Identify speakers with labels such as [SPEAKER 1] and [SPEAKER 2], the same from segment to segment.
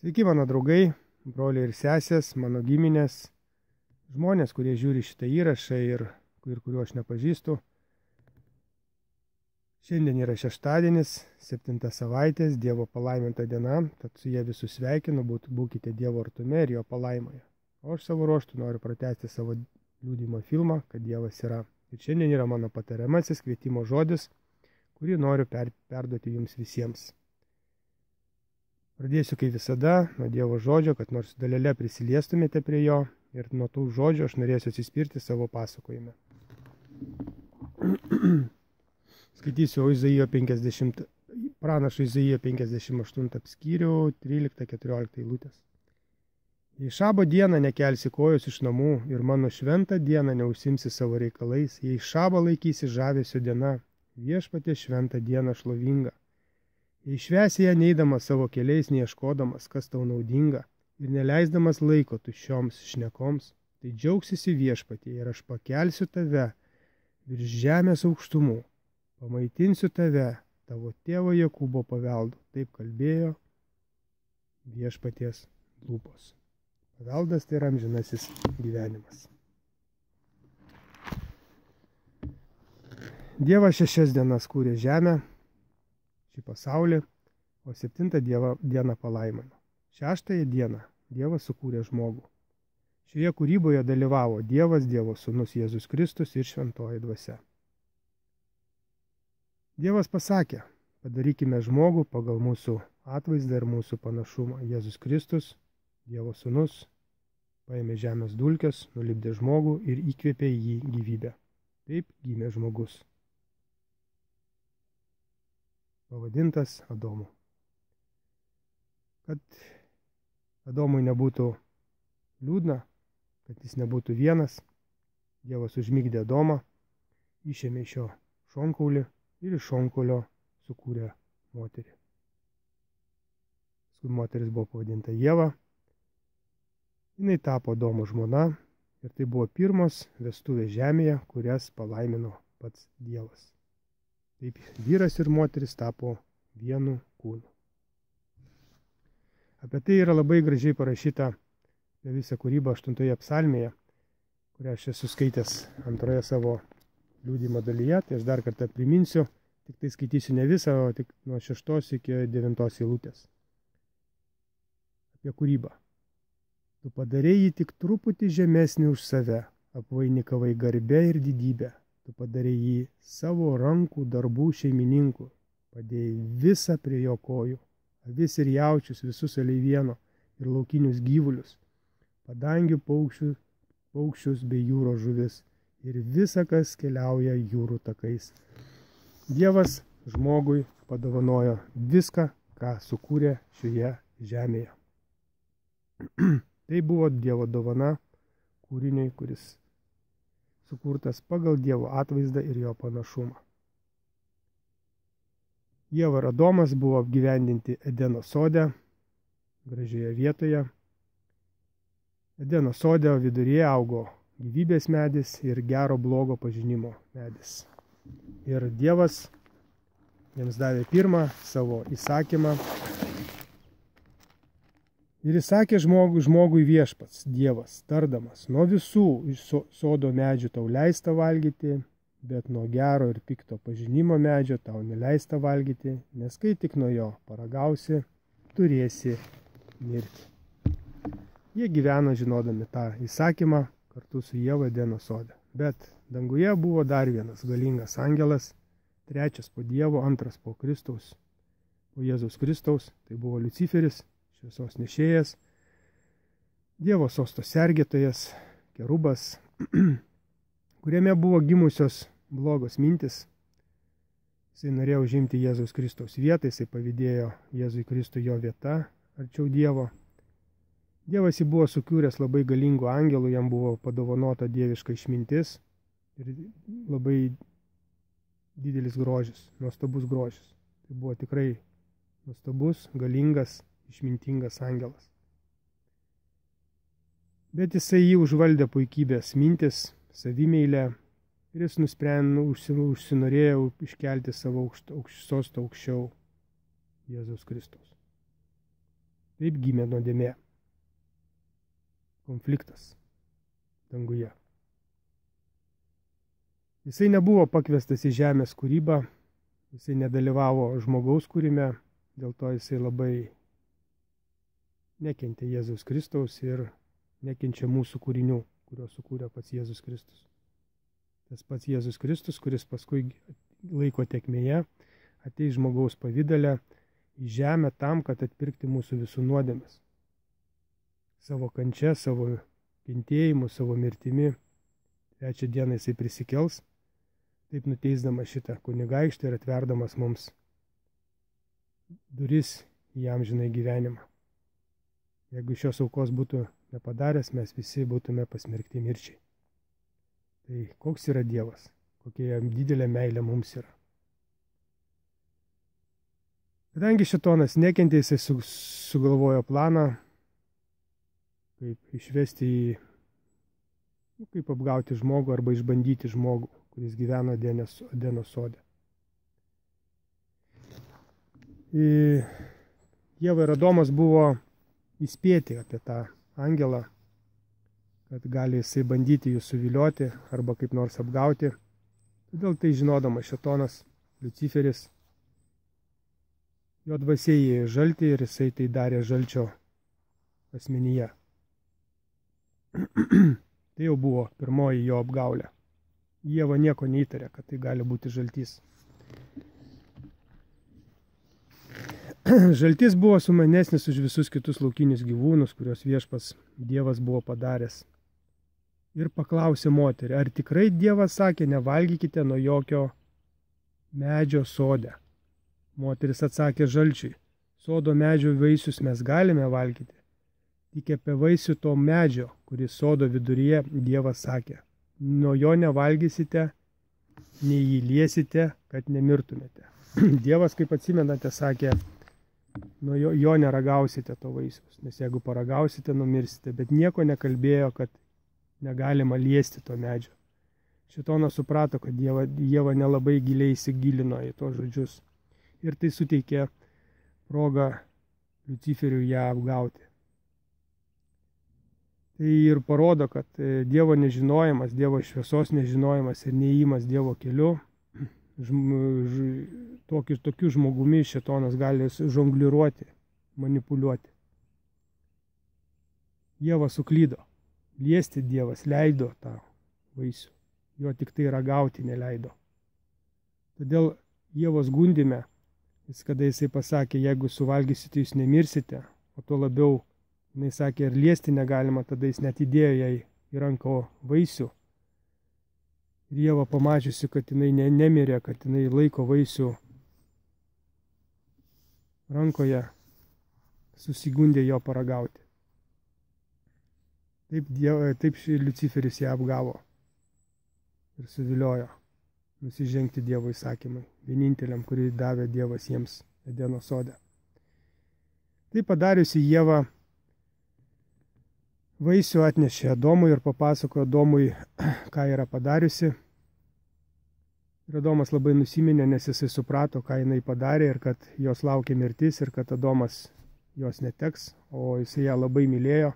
[SPEAKER 1] Sveiki mano draugai, broliai ir sesės, mano giminės, žmonės, kurie žiūri šitą įrašą ir kuriuo aš nepažįstu. Šiandien yra šeštadienis, 7 savaitės, Dievo palaiminta diena, tad su jie visus sveikinu, būkite Dievo artume ir jo palaimoje. O aš savo ruožtu noriu pratęsti savo liudijimo filmą, kad Dievas yra. Ir šiandien yra mano patariamasis kvietimo žodis, kurį noriu perduoti jums visiems. Pradėsiu kaip visada nuo Dievo žodžio, kad nors dalelę prisiliestumėte prie jo ir nuo tų žodžių aš norėsiu atsispirti savo pasakojime. Skaitysiu pranašo Izaijo 58 skyrių 13-14 eilutės. Jei šabo dieną nekelsi kojos iš namų ir mano šventą dieną neužsimsi savo reikalais, jei šabą laikysi žavesio diena, viešpatie šventą dieną šlovinga. Jei švęsi ją neidamas savo keliais, neieškodamas, kas tau naudinga, ir neleisdamas laiko tuščioms šnekoms, tai džiaugsiesi viešpatie ir aš pakelsiu tave virš žemės aukštumų, pamaitinsiu tave tavo tėvo Jokūbo paveldu. Taip kalbėjo viešpaties lūpos. Paveldas tai yra amžinasis gyvenimas. Dievas 6 dienas kūrė žemę, šį pasaulį, o 7 dieną palaimino. 6 dieną Dievas sukūrė žmogų. Šioje kūryboje dalyvavo Dievas, Dievo sūnus Jėzus Kristus ir šventoji dvasia. Dievas pasakė, padarykime žmogų pagal mūsų atvaizdą ir mūsų panašumą. Jėzus Kristus, Dievo sūnus, paėmė žemės dulkes, nulipdė žmogų ir įkvėpė į jį gyvybę. Taip gimė žmogus, pavadintas Adomu. Kad Adomui nebūtų liūdna, kad jis nebūtų vienas, Dievas užmigdė Adomą, išėmė iš jo šonkaulį ir iš šonkaulio sukūrė moterį. Paskui moteris buvo pavadinta Ieva, jinai tapo Adomo žmona ir tai buvo pirmos vestuvės žemėje, kurias palaimino pats Dievas. Taip vyras ir moteris tapo vienu kūnu. Apie tai yra labai gražiai parašyta apie visą kūrybą 8 psalmėje, kurią aš esu skaitęs 2 savo liudijimo dalyje. Tai aš dar kartą priminsiu, tik tai skaitysiu ne visą, o tik nuo 6 iki 9 eilutės. Apie kūrybą. Tu padarei jį tik truputį žemesnį už save, apvainikavai garbę ir didybę. Tu padarei jį savo rankų darbų šeimininku, padėjai visą prie jo kojų, avis ir jaučius, visus aleivieno ir laukinius gyvulius, padangių paukščius bei jūros žuvis ir visa, kas keliauja jūrų takais. Dievas žmogui padovanojo viską, ką sukūrė šioje žemėje. Tai buvo Dievo dovana kūriniui, kuris sukurtas pagal Dievo atvaizdą ir jo panašumą. Ieva ir Adomas buvo apgyvendinti Edeno sode, gražioje vietoje. Edeno sode viduryje augo gyvybės medis ir gero blogo pažinimo medis. Ir Dievas jiems davė pirmą savo įsakymą. Ir įsakė žmogui viešpats, Dievas, tardamas, nuo visų iš sodo medžių tau leista valgyti, bet nuo gero ir pikto pažinimo medžio tau neleista valgyti, nes kai tik nuo jo paragausi, turėsi mirti. Jie gyveno žinodami tą įsakymą kartu su Ieva Edeno sode. Bet danguje buvo dar vienas galingas angelas, 3 po Dievo, 2 po Kristaus, po Jėzaus Kristaus, tai buvo Liuciferis, šviesos nešėjas, Dievo sosto sergėtojas, kerubas, kuriame buvo gimusios blogos mintis. Jisai norėjo užimti Jėzaus Kristaus vietą, jisai pavydėjo Jėzui Kristui jo vieta arčiau Dievo. Dievas jį buvo sukūręs labai galingų angelų, jam buvo padovanota dieviška išmintis ir labai didelis grožis, nuostabus grožis. Tai buvo tikrai nuostabus, galingas, išmintingas angelas. Bet jisai jį užvaldė puikybės mintis, savimeilę ir jis užsinorėjo iškelti savo sostą aukščiau Jėzaus Kristaus. Taip gimė nuodėmė. Konfliktas danguje. Jisai nebuvo pakviestas į žemės kūrybą, jisai nedalyvavo žmogaus kūrime, dėl to jisai labai nekentė Jėzaus Kristaus ir nekenčia mūsų kūrinių, kuriuos sukūrė pats Jėzus Kristus. Tas pats Jėzus Kristus, kuris paskui laiko tėkmėje ateis žmogaus pavydale į žemę tam, kad atpirkti mūsų visų nuodėmes. Savo kančia, savo kentėjimu, savo mirtimi. 3 dieną jisai prisikels, taip nuteisdamas šitą kunigaikštį ir atverdamas mums duris į amžinąjį gyvenimą. Jeigu šios aukos būtų nepadaręs, mes visi būtume pasmerkti mirčiai. Tai koks yra Dievas, kokia jam didelė meilė mums yra. Kadangi šėtonas nekentė, jisai sugalvojo planą, kaip išvesti kaip apgauti žmogų arba išbandyti žmogų, kuris gyveno Edeno sode. Ieva ir Adomas buvo įspėti apie tą angelą, kad gali jisai bandyti jų suvilioti arba kaip nors apgauti. Todėl tai žinodamas šėtonas, Liuciferis, jo dvasia įėjo į žaltį ir jisai tai darė žalčio asmenyje. Tai jau buvo pirmoji jo apgaulė. Ieva nieko neįtarė, kad tai gali būti žaltys. Žaltis buvo sumanesnis už visus kitus laukinius gyvūnus, kuriuos viešpats Dievas buvo padaręs. Ir paklausė moterį, ar tikrai Dievas sakė, nevalgykite nuo jokio medžio sode. Moteris atsakė žalčiui, sodo medžio vaisius mes galime valgyti, tik apie vaisių to medžio, kuris sodo viduryje Dievas sakė, nuo jo nevalgysite, nei jį liesite, kad nemirtumėte. Dievas, kaip atsimenate, sakė, nuo jo neragausite to vaisiaus, nes jeigu paragausite, numirsite, bet nieko nekalbėjo, kad negalima liesti to medžio. Šėtonas suprato, kad Ieva nelabai giliai įsigilino į tos žodžius ir tai suteikė progą Liuciferiui ją apgauti. Tai ir parodo, kad Dievo nežinojimas, Dievo šviesos nežinojimas ir neįjimas Dievo keliu, tokiu žmogumi šėtonas gali žongliruoti, manipuliuoti. Ieva suklydo. Liesti Dievas leido tą vaisių, jo tik tai ragauti neleido. Todėl Ievos gundime, kada jisai pasakė, jeigu suvalgysite, jūs nemirsite, o tuo labiau, jinai sakė, ir liesti negalima, tada jis net įdėjo jai į ranką vaisių. Ir Ieva pamačiusi, kad jinai nemirė, kad jinai laiko vaisių rankoje, susigundė jo paragauti. Taip Liuciferis ją apgavo ir suviliojo nusižengti Dievo įsakymai, vieninteliam, kurį davė Dievas jiems Edeno sode. Tai padariusi Ieva vaisių atnešė Adomui ir papasakojo Adomui, ką yra padariusi. Ir Adomas labai nusiminė, nes jisai suprato, ką jinai padarė ir kad jos laukia mirtis ir kad Adomas jos neteks, o jisai ją labai mylėjo.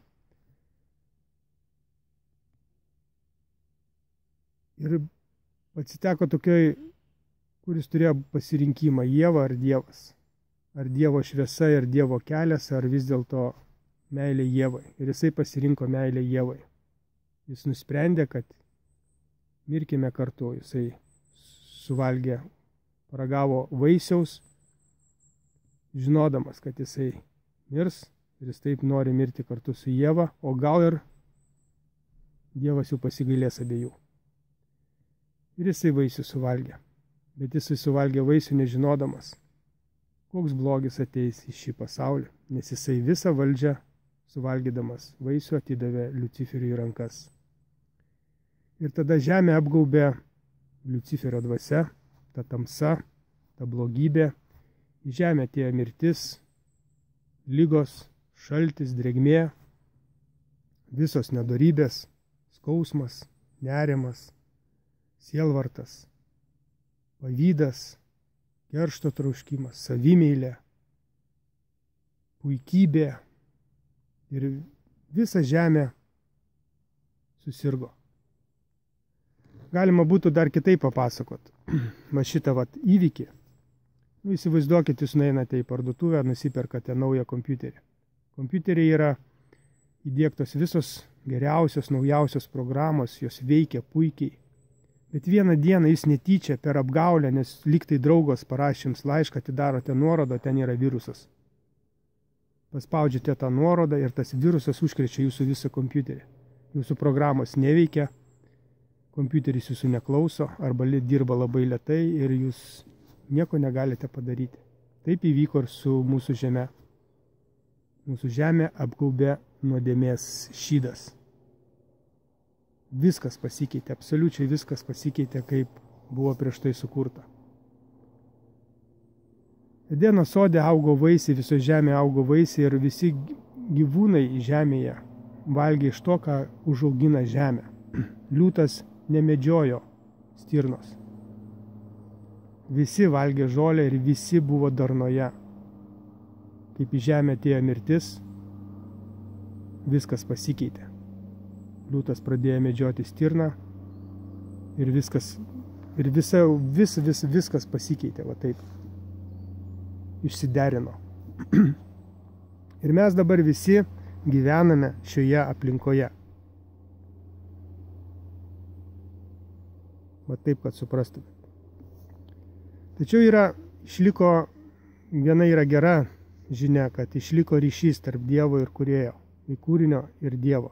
[SPEAKER 1] Ir atsiteko tokioj, kuris turėjo pasirinkimą, Ieva ar Dievas. Ar Dievo šviesa ir Dievo kelias, ar vis dėlto meilė Ievai. Ir jisai pasirinko meilę Ievai. Jis nusprendė, kad mirkime kartu. Jisai suvalgė, paragavo vaisiaus, žinodamas, kad jisai mirs ir jis taip nori mirti kartu su Ieva, o gal ir Dievas jau pasigailės abiejų. Ir jisai vaisių suvalgė, bet jisai suvalgė vaisių nežinodamas, koks blogis ateis į šį pasaulį, nes jisai visą valdžią suvalgydamas vaisių atidavė Liuciferiui į rankas. Ir tada žemė apgaubė Liuciferio dvasia, ta tamsa, ta blogybė, į žemę atėjo mirtis, ligos, šaltis, drėgmė, visos nedorybės, skausmas, nerimas, sielvartas, pavydas, keršto troškimas, savimeilė, puikybė, ir visa žemė susirgo. Galima būtų dar kitaip papasakot. Va šitą įvykį. Įsivaizduokit, jūs nueinate į parduotuvę, nusiperkate naują kompiuterį. Kompiuteriai yra įdiegtos visos geriausios, naujausios programos, jos veikia puikiai. Bet vieną dieną jūs netyčia per apgaulę, nes lygtai draugos parašė jums laišką, atidarote nuorodą, ten yra virusas. Paspaudžiate tą nuorodą ir tas virusas užkrečia jūsų visą kompiuterį. Jūsų programos neveikia, kompiuteris jūsų neklauso arba dirba labai lėtai ir jūs nieko negalite padaryti. Taip įvyko ir su mūsų žeme. Mūsų žemė apgaubė nuodėmės šydas. Viskas pasikeitė, absoliučiai viskas pasikeitė, kaip buvo prieš tai sukurta. Edeno sode augo vaisiai, viso žemė augo vaisiai ir visi gyvūnai žemėje valgė iš to, ką užaugina žemė. Liūtas nemedžiojo stirnos. Visi valgė žolę ir visi buvo darnoje. Kaip į žemę atėjo mirtis, viskas pasikeitė. Liūtas pradėjo medžioti stirną ir viskas pasikeitė, va taip. Išsiderino. Ir mes dabar visi gyvename šioje aplinkoje. Va taip, kad suprastumėt. Tačiau išliko, viena yra gera žinia, kad išliko ryšys tarp Dievo ir kūrėjo, į kūrinio ir Dievo.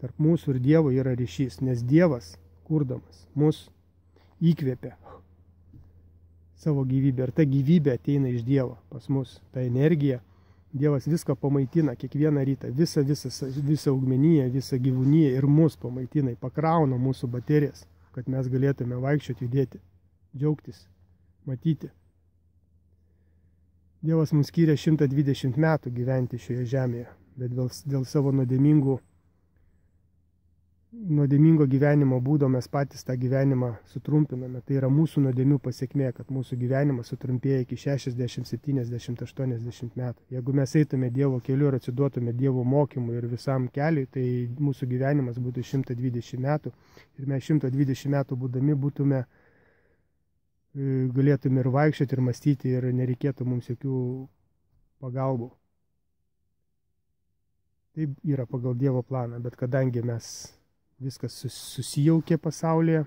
[SPEAKER 1] Tarp mūsų ir Dievo yra ryšys, nes Dievas, kurdamas, mus įkvėpė savo gyvybę. Ir ta gyvybė ateina iš Dievo pas mus, ta energija. Dievas viską pamaitina kiekvieną rytą, visą augmeniją, visą gyvūniją ir mus pamaitina, pakrauna mūsų baterijas, kad mes galėtume vaikščioti, judėti, džiaugtis, matyti. Dievas mums skyrė 120 metų gyventi šioje žemėje, bet dėl savo nuodėmingo gyvenimo būdo mes patys tą gyvenimą sutrumpiname. Tai yra mūsų nuodėmių pasiekmė, kad mūsų gyvenimas sutrumpėja iki 60, 70, 80 metų. Jeigu mes eitume Dievo keliu ir atsiduotume Dievo mokymui ir visam keliui, tai mūsų gyvenimas būtų 120 metų ir mes 120 metų būdami galėtume ir vaikščioti, ir mąstyti, ir nereikėtų mums jokių pagalbų. Taip yra pagal Dievo planą, bet kadangi viskas susijaukė pasaulyje,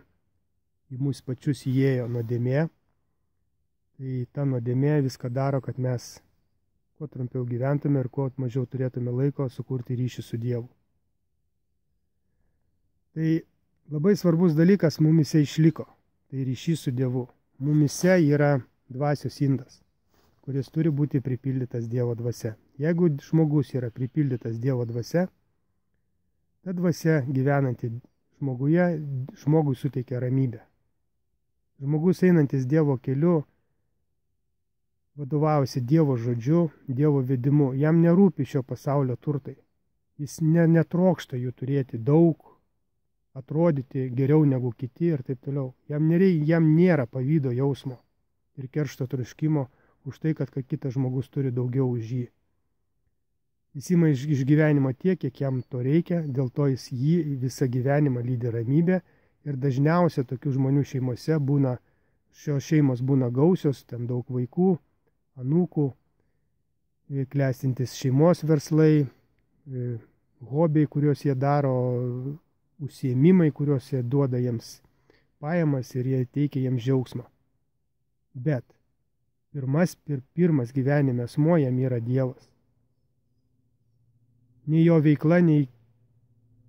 [SPEAKER 1] į mūsų pačius įėjo nuodėmė, tai ta nuodėmė viską daro, kad mes kuo trumpiau gyventume ir kuo mažiau turėtume laiko sukurti ryšį su Dievu. Tai labai svarbus dalykas mumise išliko, tai ryšys su Dievu. Mumise yra dvasios indas, kuris turi būti pripildytas Dievo dvasia. Jeigu žmogus yra pripildytas Dievo dvasia, ta dvasia gyvenanti žmogui suteikia ramybę. Žmogus einantis Dievo keliu vadovaujasi Dievo žodžiu, Dievo vedimu. Jam nerūpi šio pasaulio turtai. Jis netrokšta jų turėti daug, atrodyti geriau negu kiti ir taip toliau. Jam nėra pavydo jausmo ir keršto troškimo už tai, kad kitas žmogus turi daugiau už jį. Jis ima iš gyvenimo tiek, kiek jam to reikia, dėl to jį visą gyvenimą lydi ramybė ir dažniausiai tokių žmonių šeimose šios šeimos būna gausios, ten daug vaikų, anūkų, klestintis šeimos verslai, hobiai, kuriuos jie daro, užsiėmimai, kuriuos jie duoda jiems pajamas ir jie teikia jiems džiaugsmą. Bet pirmas gyvenime asmuo jam yra Dievas. Nei jo veikla, nei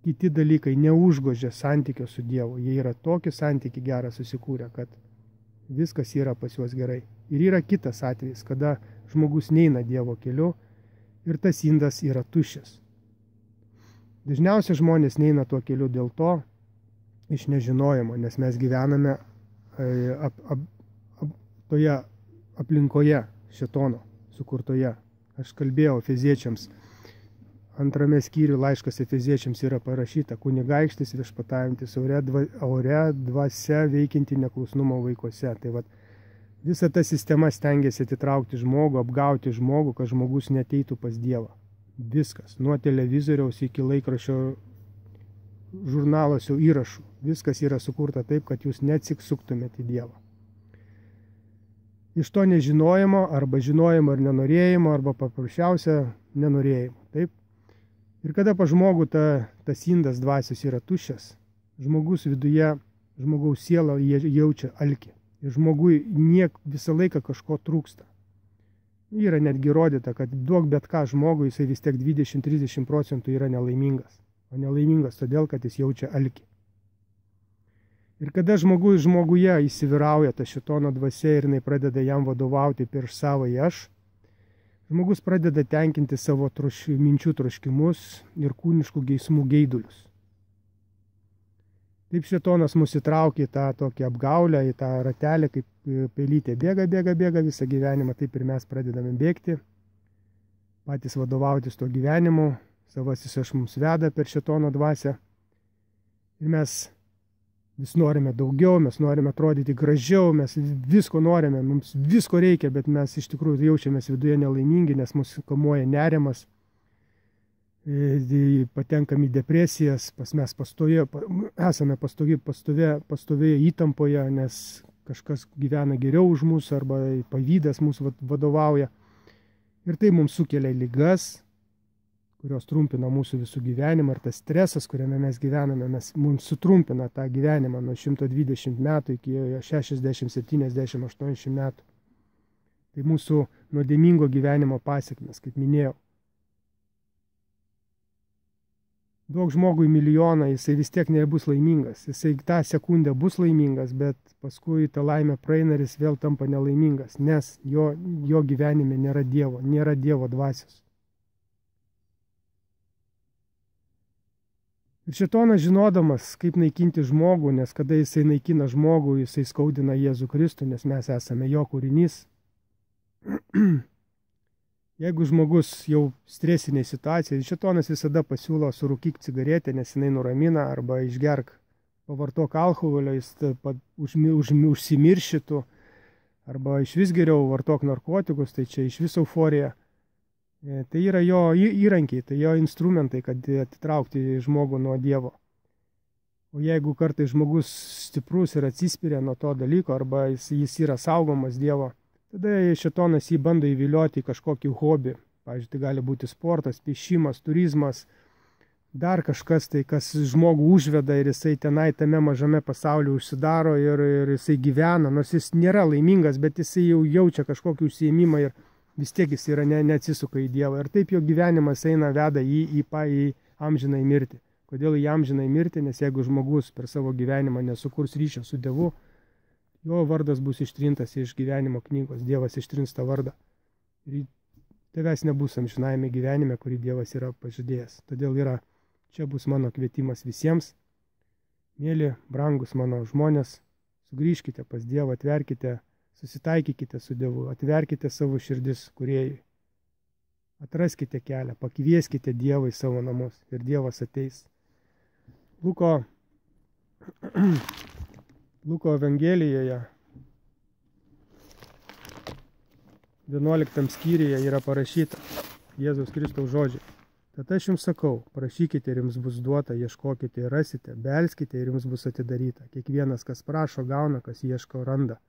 [SPEAKER 1] kiti dalykai neužgožia santykio su Dievu. Jie yra tokį santykį gerą susikūrę, kad viskas yra pas juos gerai. Ir yra kitas atvejis, kada žmogus neina Dievo keliu ir tas indas yra tuščias. Dažniausiai žmonės neina tuo keliu dėl to iš nežinojimo, nes mes gyvename toje aplinkoje šėtono sukurtoje. Aš kalbėjau Efeziečiams. 2 skyriuje laiškas Efeziečiams yra parašyta: kunigaikštis viešpataujantis ore dvasia veikianti neklusnumo vaikuose. Tai visa ta sistema stengiasi atitraukti žmogų, apgauti žmogų, kad žmogus neteitų pas Dievą. Viskas, nuo televizoriaus iki laikraščio žurnaluose įrašų. Viskas yra sukurta taip, kad jūs neatsiksuktumėte į Dievą. Iš to nežinojimo, arba žinojimo ir nenorėjimo, arba paprasčiausia nenorėjimo. Taip? Ir kada pa žmogų tas indas dvasios yra tuščias, žmogus viduje, žmogaus siela jaučia alkį. Ir žmogui visą laiką kažko trūksta. Yra netgi įrodyta, kad duok bet ką žmogui, jisai vis tiek 20-30% yra nelaimingas. O nelaimingas todėl, kad jis jaučia alkį. Ir kada žmoguje įsivyrauja ta šėtono dvasia ir jinai pradeda jam vadovauti prieš savąjį aš, žmogus pradeda tenkinti savo minčių troškimus ir kūniškų geismų geidulius. Taip šėtonas mus įtraukia į tą tokią apgaulę, į tą ratelį, kaip pelytė bėga visą gyvenimą, taip ir mes pradedame bėgti, patys vadovautis to gyvenimu, savasis aš mums veda per šėtono dvasią. Ir mes vis norime daugiau, mes norime atrodyti gražiau, mes visko norime, mums visko reikia, bet mes iš tikrųjų jaučiamės viduje nelaimingi, nes mus kamuoja nerimas, patenkam į depresijas, mes esame pastovėje įtampoje, nes kažkas gyvena geriau už mus arba pavydas mūsų vadovauja. Ir tai mums sukelia ligas, kurios trumpina mūsų visų gyvenimą, ir tas stresas, kuriame mes gyvename, mums sutrumpina tą gyvenimą nuo 120 metų iki 60, 70, 80 metų. Tai mūsų nuodėmingo gyvenimo pasekmės, kaip minėjau. Duok žmogui milijoną, jisai vis tiek nebus laimingas. Jisai tą sekundę bus laimingas, bet paskui ta laimė praeina ir jis vėl tampa nelaimingas, nes jo gyvenime nėra Dievo dvasios. Ir šėtonas žinodamas, kaip naikinti žmogų, nes kada jisai naikina žmogų, jisai skaudina Jėzų Kristų, nes mes esame jo kūrinys. Jeigu žmogus jau stresinė situacija, šėtonas visada pasiūlo surūkyk cigaretę, nes jinai nuramina, arba išgerk, pavartok alkoholio, jis užsimiršytų, arba iš vis geriau vartok narkotikus, tai čia iš vis euforija. Tai yra jo įrankiai, tai jo instrumentai, kad atitraukti žmogų nuo Dievo. O jeigu kartais žmogus stiprus ir atsispiria nuo to dalyko, arba jis yra saugomas Dievo, tada šėtonas jį bando įvilioti į kažkokį hobį. Pavyzdžiui, tai gali būti sportas, piešimas, turizmas, dar kažkas tai, kas žmogų užveda ir jisai tenai tame mažame pasaulyje užsidaro ir jisai gyvena, nors jis nėra laimingas, bet jisai jau jaučia kažkokį užsiėmimą ir vis tiek jis yra neatsisuka į Dievą. Ir taip jo gyvenimas veda į amžiną mirtį. Kodėl į amžiną mirtį? Nes jeigu žmogus per savo gyvenimą nesukurs ryšio su Dievu, jo vardas bus ištrintas iš gyvenimo knygos, Dievas ištrins tą vardą. Ir tavęs nebus amžinajame gyvenime, kurį Dievas yra pažadėjęs. Todėl čia bus mano kvietimas visiems. Mėly, brangus mano žmonės, sugrįžkite pas Dievą, atverkite, susitaikykite su Dievu, atverkite savo širdis kūrėjui. Atraskite kelią, pakvieskite Dievą į savo namus ir Dievas ateis. Luko Evangelijoje 11 skyriuje yra parašyta Jėzaus Kristaus žodžiai. Tad aš jums sakau, prašykite ir jums bus duota, ieškokite ir rasite, belskite ir jums bus atidaryta. Kiekvienas, kas prašo, gauna, kas ieško, randa,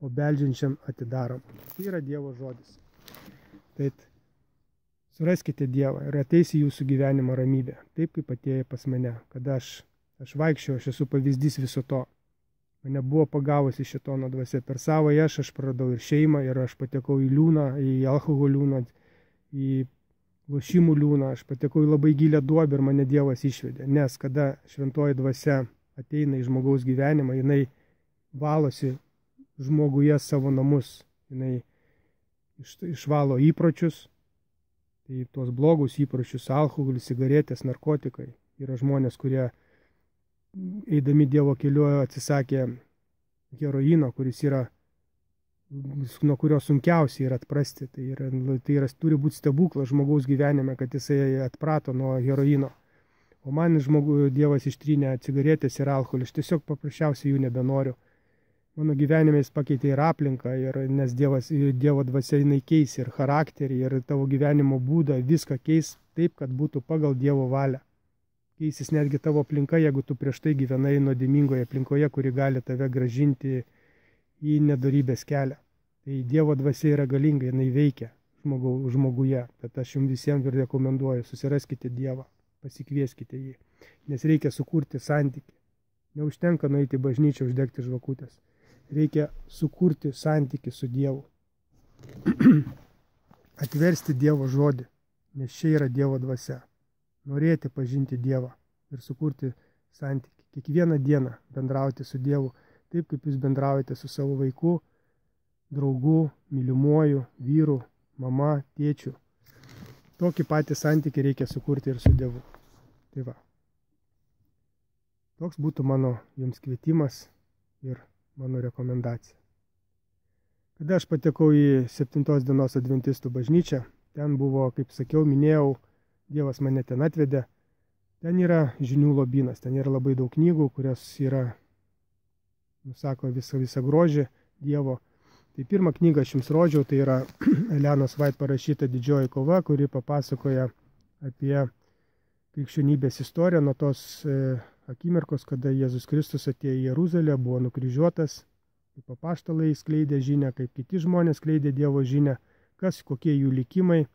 [SPEAKER 1] o beldžiančiam atidarom. Tai yra Dievo žodis. Tai suraskite Dievą ir ateis į jūsų gyvenimo ramybę, taip kaip atėjo pas mane, kada aš vaikščiau, aš esu pavyzdys viso to. Mane buvo pagavusi šėtono dvasia. Per savo aš praradau ir šeimą, ir aš patekau į liūną, į alkoholio liūną, į lošimų liūną, aš patekau į labai gilią duobę ir mane Dievas išvedė. Nes kada šventoji dvasia ateina į žmogaus gyvenimą, jinai valosi žmoguje savo namus, jinai išvalo įpročius, tai tuos blogus įpročius, alkoholis, cigaretės, narkotikai. Yra žmonės, kurie eidami Dievo keliu atsisakė heroino, kuris yra, nuo kurio sunkiausiai yra atprasti. Tai turi būti stebuklas žmogaus gyvenime, kad jisai atprato nuo heroino. O man Dievas ištrynė cigaretės ir alkoholį, aš tiesiog paprasčiausiai jų nebenoriu. Mano gyvenime jis pakeitė ir aplinką, nes Dievo dvasia jinai keis ir charakterį, ir tavo gyvenimo būdą, viską keis taip, kad būtų pagal Dievo valią. Keisis netgi tavo aplinka, jeigu tu prieš tai gyvenai nuodėmingoje aplinkoje, kuri gali tave gražinti į nedorybės kelią. Tai Dievo dvasia yra galinga, jinai veikia žmoguje. Tad aš jums visiems ir rekomenduoju, susiraskite Dievą, pasikvieskite jį, nes reikia sukurti santykį. Neužtenka nueiti į bažnyčią, uždegti žvakutės. Reikia sukurti santykį su Dievu. Atversti Dievo žodį, nes čia yra Dievo dvasia. Norėti pažinti Dievą ir sukurti santykį. Kiekvieną dieną bendrauti su Dievu, taip kaip jūs bendraujate su savo vaiku, draugu, mylimuoju, vyru, mama, tėčiu. Tokį patį santykį reikia sukurti ir su Dievu. Tai va. Toks būtų mano jums kvietimas ir mano rekomendacija. Kada aš patekau į 7 dienos adventistų bažnyčią, ten buvo, kaip sakiau, minėjau, Dievas mane ten atvedė. Ten yra žinių lobynas, ten yra labai daug knygų, kurios yra, nusako visą grožį Dievo. Tai pirmą knygą aš jums rodžiau, tai yra Elenos White parašyta Didžioji kova, kuri papasakoja apie krikščionybės istoriją nuo tos akimirkos, kada Jėzus Kristus atėjo į Jeruzalę, buvo nukryžiuotas, kaip apaštalai skleidė žinią, kaip kiti žmonės skleidė Dievo žinią, kokie jų likimai.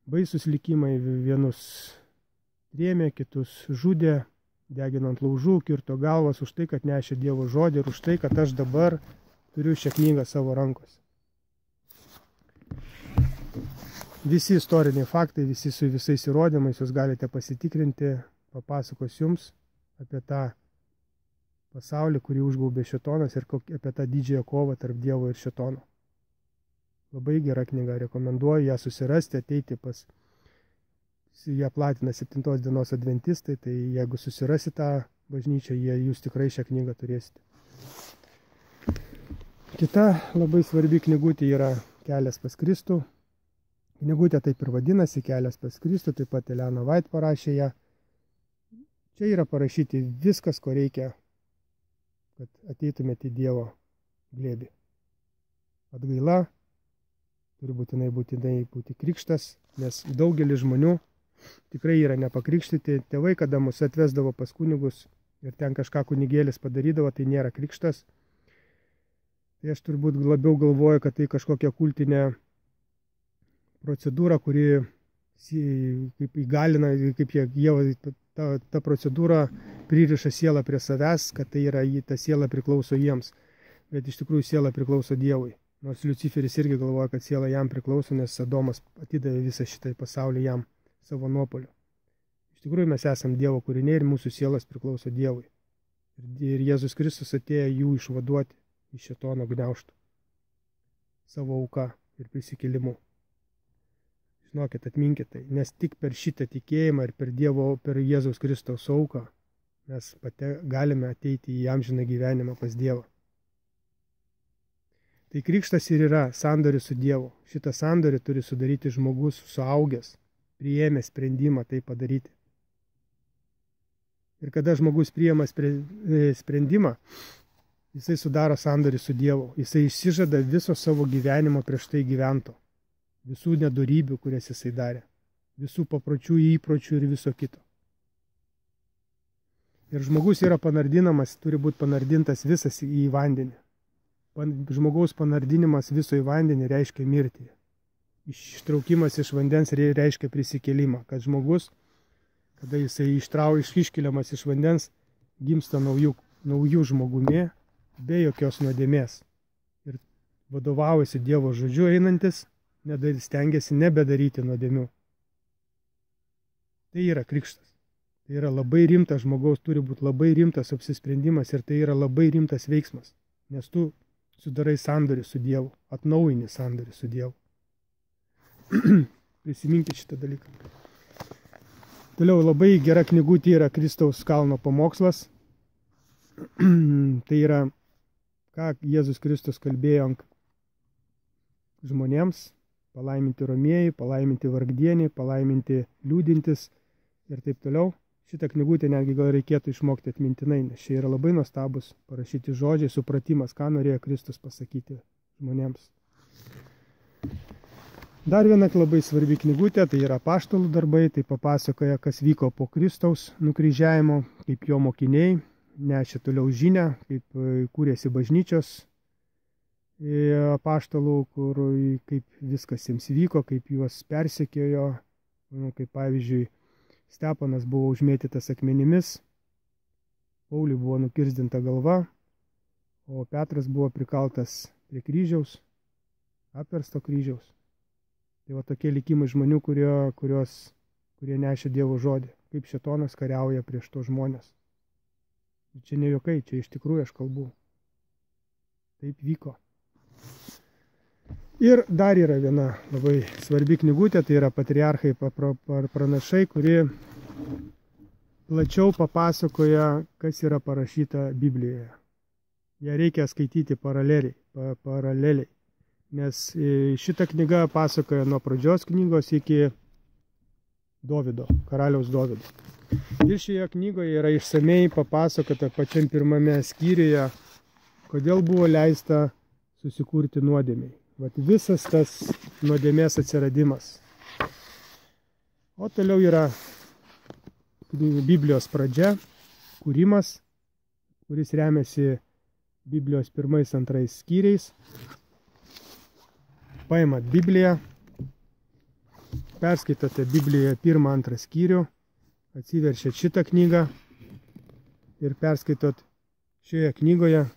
[SPEAKER 1] Baisus likimai, vienus trėmė, kitus žudė, deginant laužų, kirto galvas už tai, kad nešė Dievo žodį ir už tai, kad aš dabar turiu šią knygą savo rankose. Visi istoriniai faktai, visi su visais įrodymais, jūs galite pasitikrinti, papasakos jums apie tą pasaulį, kurį užgaubė šėtonas ir apie tą didžiąją kovą tarp Dievo ir šėtono. Labai gera knyga, rekomenduoju ją susirasti, ateiti pas ją platina 7 dienos adventistai, tai jeigu susirasi tą bažnyčią, jūs tikrai šią knygą turėsite. Kita labai svarbi knygutė yra Kelias pas Kristų. Knygutė taip ir vadinasi, Kelias pas Kristų, taip pat Elena White parašė ją. Čia yra parašyti viskas, ko reikia, kad ateitumėte į Dievo glėbį. Atgaila, turi būtinai būti krikštas, nes daugelis žmonių tikrai yra nepakrikštyti. Tėvai, kada mus atvesdavo pas kunigus ir ten kažką kunigėlis padarydavo, tai nėra krikštas. Tai aš turbūt labiau galvoju, kad tai kažkokia kultinė procedūra, kuri kaip įgalina, kaip ta procedūra pririša sielą prie savęs, kad tai yra, ta siela priklauso jiems. Bet iš tikrųjų siela priklauso Dievui. Nors Liuciferis irgi galvoja, kad siela jam priklauso, nes Adomas atidavė visą šitą pasaulį jam savo nuopoliu. Iš tikrųjų mes esame Dievo kūriniai ir mūsų sielas priklauso Dievui. Ir Jėzus Kristus atėjo jų išvaduoti iš šėtono gniaužtų savo auka ir prisikėlimu. Žinokit, atminkit tai, nes tik per šitą tikėjimą ir per Jėzaus Kristaus auką mes galime ateiti į amžiną gyvenimą pas Dievą. Tai krikštas ir yra sandoris su Dievu. Šitą sandorį turi sudaryti žmogus suaugęs, priėmęs sprendimą tai padaryti. Ir kada žmogus priėma sprendimą, jisai sudaro sandorį su Dievu. Jisai išsižada viso savo gyvenimo prieš tai gyvento. Visų nedorybių, kurias jisai darė. Visų papročių, įpročių ir viso kito. Ir žmogus yra panardinamas, turi būti panardintas visas į vandenį. Žmogaus panardinimas viso į vandenį reiškia mirtį. Ištraukimas iš vandens reiškia prisikėlimą. Kad žmogus, kada jisai iškeliamas iš vandens, gimsta naujų žmogumi, be jokios nuodėmės. Ir vadovaujasi Dievo žodžiu einantis, stengiasi nebedaryti nuodėmių. Tai yra krikštas. Tai yra labai rimtas žmogaus, turi būti labai rimtas apsisprendimas ir tai yra labai rimtas veiksmas. Nes tu sudarai sandorį su Dievu, atnaujini sandorį su Dievu. Prisiminkit šitą dalyką. Toliau labai gera knygutė yra Kristaus kalno pamokslas. Tai yra, ką Jėzus Kristus kalbėjo žmonėms, palaiminti romieji, palaiminti vargdieniai, palaiminti liūdintis ir taip toliau. Šitą knygutę netgi gal reikėtų išmokti atmintinai, nes čia yra labai nuostabus parašyti žodžiai, supratimas, ką norėjo Kristus pasakyti žmonėms. Dar viena labai svarbi knygutė, tai yra apaštalų darbai, tai papasakoja, kas vyko po Kristaus nukryžiavimo, kaip jo mokiniai nešė toliau žinią, kaip kūrėsi bažnyčios apaštalų, kaip viskas jiems vyko, kaip juos persekiojo, kaip pavyzdžiui, Stepanas buvo užmėtytas akmenimis, Pauliui buvo nukirzdinta galva, o Petras buvo prikaltas prie kryžiaus, apversto kryžiaus. Tai va tokie likimai žmonių, kurie nešė Dievo žodį, kaip šėtonas kariauja prieš to žmonės. Čia ne juokai, čia iš tikrųjų aš kalbu. Taip vyko. Ir dar yra viena labai svarbi knygutė, tai yra Patriarchai pranašai, kuri plačiau papasakoja, kas yra parašyta Biblijoje. Ją reikia skaityti paraleliai, nes šita knyga pasakoja nuo pradžios knygos iki Dovydo, karaliaus Dovydo. Ir šioje knygoje yra išsamei papasakota pačiam pirmame skyriuje, kodėl buvo leista susikurti nuodėmei. Vat visas tas nuodėmės atsiradimas. O toliau yra Biblijos pradžia, kūrimas, kuris remiasi Biblijos 1-2 skyriais. Paimat Bibliją, perskaitote Biblijoje 1-2 skyrių, atsiverčiat šitą knygą ir perskaitot šioje knygoje,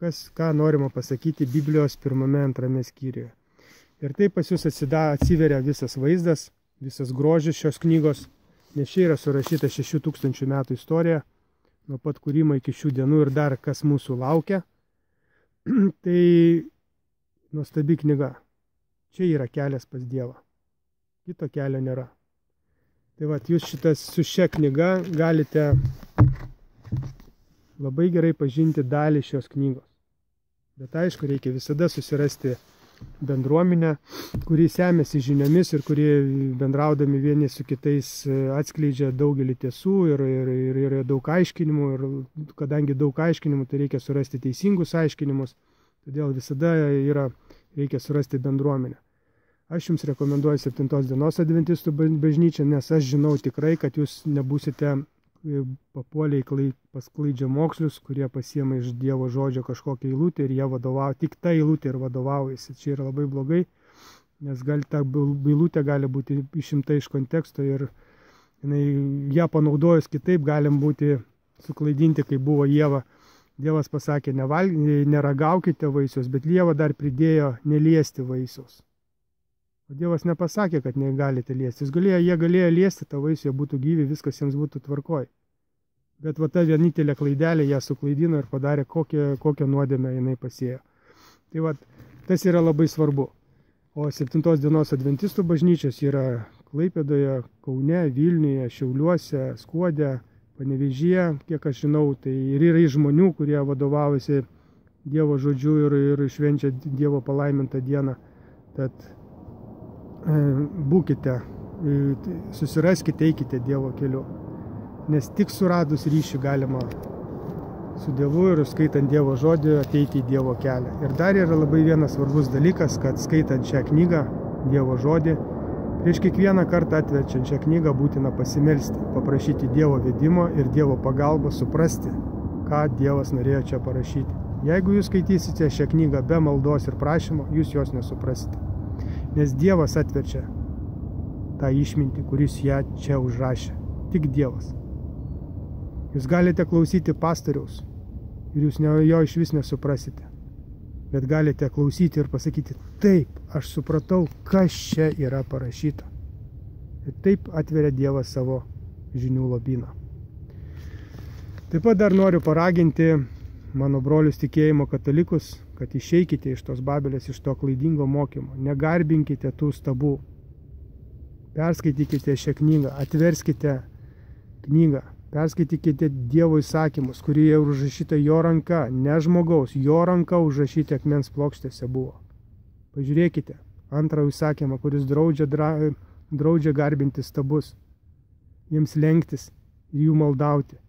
[SPEAKER 1] ką norima pasakyti Biblijos 1-2 skyriuje. Ir taip pas jūs atsiveria visas vaizdas, visas grožis šios knygos, nes čia yra surašyta 6000 metų istorija, nuo pat kūrimo iki šių dienų ir dar kas mūsų laukia. Tai nuostabi knyga. Čia yra kelias pas Dievą. Kito kelio nėra. Tai vat, jūs su šia knyga galite labai gerai pažinti dalį šios knygos. Bet aišku, reikia visada susirasti bendruomenę, kuri semėsi žiniomis ir kurie bendraudami vieni su kitais atskleidžia daugelį tiesų ir daug aiškinimų. Ir kadangi daug aiškinimų, tai reikia surasti teisingus aiškinimus. Todėl visada reikia surasti bendruomenę. Aš jums rekomenduoju 7 dienos adventistų bažnyčią, nes aš žinau tikrai, kad jūs nebūsite papuoliai pasklaidžia mokslius, kurie pasiema iš Dievo žodžio kažkokią eilutę ir jie vadovauja, tik ta eilutė ir vadovaujasi. Čia yra labai blogai, nes ta eilutė gali būti išimta iš konteksto ir ją panaudojus kitaip galim būti suklaidinti, kaip buvo Ieva. Dievas pasakė, neragaukite vaisiaus, bet Ieva dar pridėjo neliesti vaisiaus. O Dievas nepasakė, kad negalite liesti. Jie galėjo liesti tą vaisių, jie būtų gyvi, viskas jiems būtų tvarkoj. Bet va ta vienintelė klaidelė ją suklaidino ir padarė, kokią nuodėmę jinai pasėjo. Tai va, tas yra labai svarbu. O 7 dienos adventistų bažnyčios yra Klaipėdoje, Kaune, Vilniuje, Šiauliuose, Skuode, Panevėžyje, kiek aš žinau, tai ir yra žmonių, kurie vadovaujasi Dievo žodžiu ir švenčia Dievo palaimintą dieną. Tad būkite, susiraskite, eikite Dievo keliu. Nes tik suradus ryšį galima su Dievu ir skaitant Dievo žodį ateiti į Dievo kelią. Ir dar yra labai vienas svarbus dalykas, kad skaitant šią knygą, Dievo žodį, prieš kiekvieną kartą atverčiant šią knygą būtina pasimelsti, paprašyti Dievo vedimo ir Dievo pagalbos suprasti, ką Dievas norėjo čia parašyti. Jeigu jūs skaitysite šią knygą be maldos ir prašymo, jūs jos nesuprasite. Nes Dievas atverčia tą išmintį, kuris ją čia užrašė. Tik Dievas. Jūs galite klausyti pastoriaus ir jūs jo iš vis nesuprasite. Bet galite klausyti ir pasakyti, taip, aš supratau, kas čia yra parašyta. Ir taip atveria Dievas savo žinių lobyną. Taip pat dar noriu paraginti mano brolius tikėjimo katalikus, kad išeikite iš tos Babelės, iš to klaidingo mokymo. Negarbinkite tų stabų. Perskaitykite šią knygą, atverskite knygą, perskaitykite Dievo įsakymus, kurie užrašyta jo ranka, ne žmogaus, jo ranka užrašyti akmens plokštėse buvo. Pažiūrėkite antrą įsakymą, kuris draudžia garbinti stabus, jiems lenktis ir jų maldauti.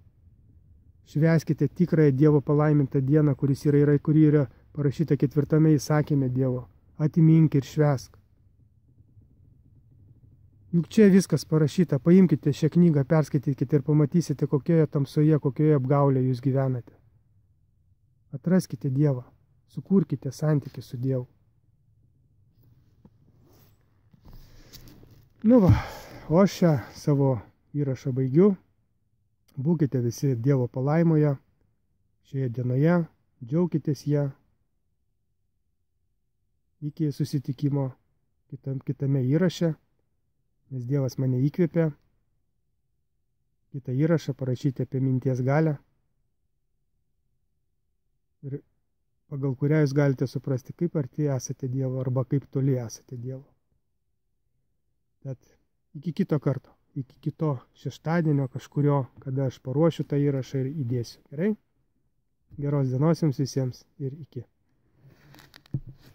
[SPEAKER 1] Švęskite tikrąją Dievo palaimintą dieną, kuri yra parašyta 4 įsakyme Dievo. Atmink ir švęsk. Juk čia viskas parašyta. Paimkite šią knygą, perskaitykite ir pamatysite, kokioje tamsoje, kokioje apgaulėje jūs gyvenate. Atraskite Dievą. Sukurkite santykį su Dievu. Nu va, o aš šią savo įrašą baigiu. Būkite visi Dievo palaimoje šioje dienoje, džiaukitės ją. Iki susitikimo kitame įraše, nes Dievas mane įkvėpė kitą įrašą parašyti apie minties galią, ir pagal kurią jūs galite suprasti, kaip arti esate Dievo arba kaip toli esate Dievo. Bet iki kito karto, iki kito šeštadienio kažkurio, kada aš paruošiu tą įrašą ir įdėsiu. Gerai? Geros dienos jums visiems ir iki.